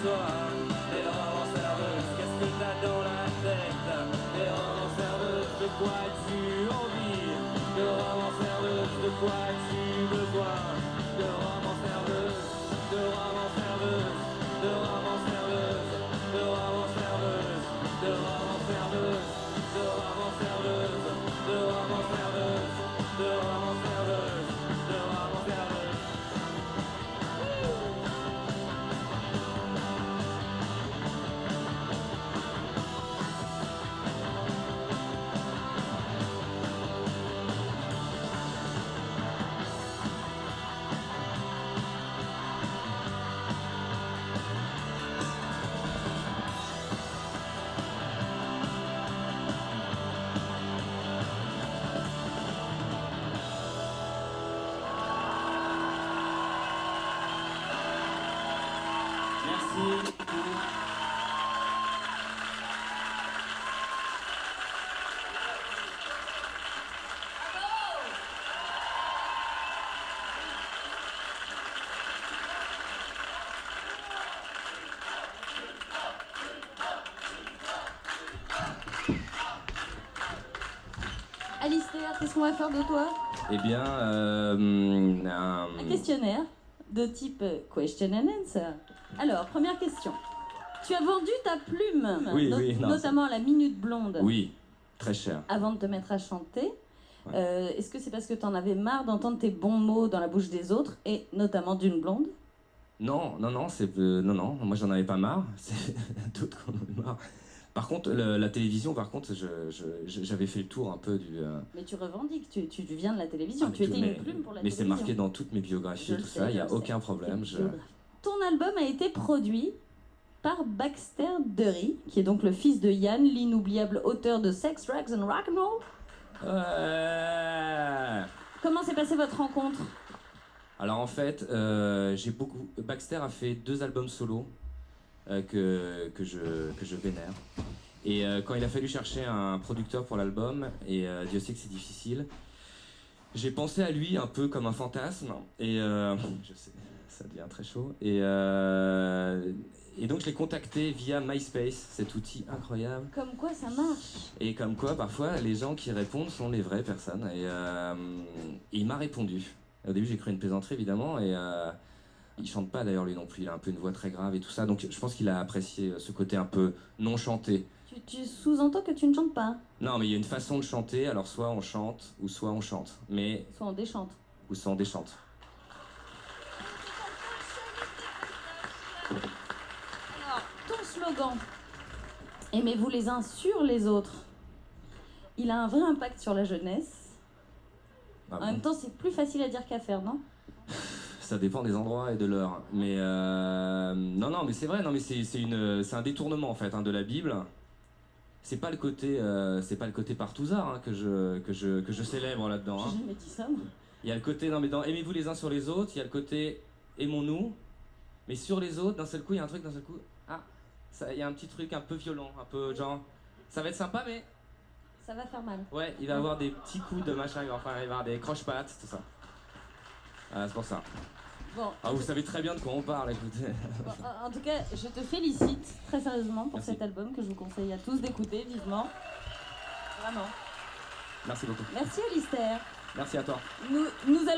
toi. Les romans serveuses, qu'est-ce que t'as dans la tête? Les romans serveuses, de quoi as-tu envie? De romans serveuses, de quoi as-tu besoin? De romans serveuses, de romans serveuses, de romans serveuses, de romans serveuses, de romans serveuses, de romans serveuses, de romans serveuses, de romans serveuses, de romans serveuses. Merci. Alistair, qu'est-ce qu'on va faire de toi? Eh bien, Un questionnaire de type question and answer. Alors, première question. Tu as vendu ta plume, Oui, oui, non, notamment à la Minute Blonde, oui, très cher. avant de te mettre à chanter. Ouais. Est-ce que c'est parce que tu en avais marre d'entendre tes bons mots dans la bouche des autres, et notamment d'une blonde? Non, non, non, non, non, moi j'en avais pas marre, c'est d'autres qui en avaient marre. Par contre, la télévision, par contre, j'avais fait le tour un peu du... Mais tu revendiques, tu viens de la télévision, Ah, mais tu tout- étais mais- une plume pour la Mais c'est télévision. marqué dans toutes mes biographies Je et tout le sais, ça, il n'y je a le sais. aucun problème. Ton album a été produit par Baxter Dury, qui est donc le fils de Yann, l'inoubliable auteur de Sex, Drugs and Rock'n'Roll. Ouais. Comment s'est passée votre rencontre? Alors en fait, Baxter a fait 2 albums solo que je vénère. Et quand il a fallu chercher un producteur pour l'album, et Dieu sait que c'est difficile, j'ai pensé à lui un peu comme un fantasme. Et je sais, ça devient très chaud. Et donc je l'ai contacté via MySpace, cet outil incroyable. Comme quoi ça marche. Et comme quoi, parfois, les gens qui répondent sont les vraies personnes. Et il m'a répondu. Au début, j'ai cru une plaisanterie, évidemment, et il chante pas d'ailleurs lui non plus. Il a un peu une voix très grave et tout ça. Donc, je pense qu'il a apprécié ce côté un peu non chanté. Tu sous-entends que tu ne chantes pas, Non, mais il y a une façon de chanter. Alors, soit on chante, ou soit on chante. Mais soit on déchante. ou soit on déchante. Alors, ton slogan, aimez-vous les uns sur les autres, il a un vrai impact sur la jeunesse. Ah En bon. même temps, c'est plus facile à dire qu'à faire, non? Ça dépend des endroits et de l'heure. Mais non, non, mais c'est vrai. Non, mais c'est un détournement en fait de la Bible. C'est pas le côté Partouzard que je célèbre là-dedans. J'ai jamais dit ça, moi. Il y a le côté non mais dans aimez-vous les uns sur les autres. Il y a le côté aimons-nous. Mais sur les autres, d'un seul coup, il y a un truc d'un seul coup. Ah, il y a un petit truc un peu violent, un peu genre. Ça va être sympa, mais Ça va faire mal. ouais, il va y avoir des petits coups de machin. Enfin, il va y avoir des croche-pattes, tout ça. C'est pour ça. Bon, Ah, vous savez très bien de quoi on parle, écoutez. bon, en tout cas, je te félicite très sérieusement pour Merci. cet album que je vous conseille à tous d'écouter vivement. Vraiment. Merci beaucoup. Merci Alistair. Merci à toi. Nous allons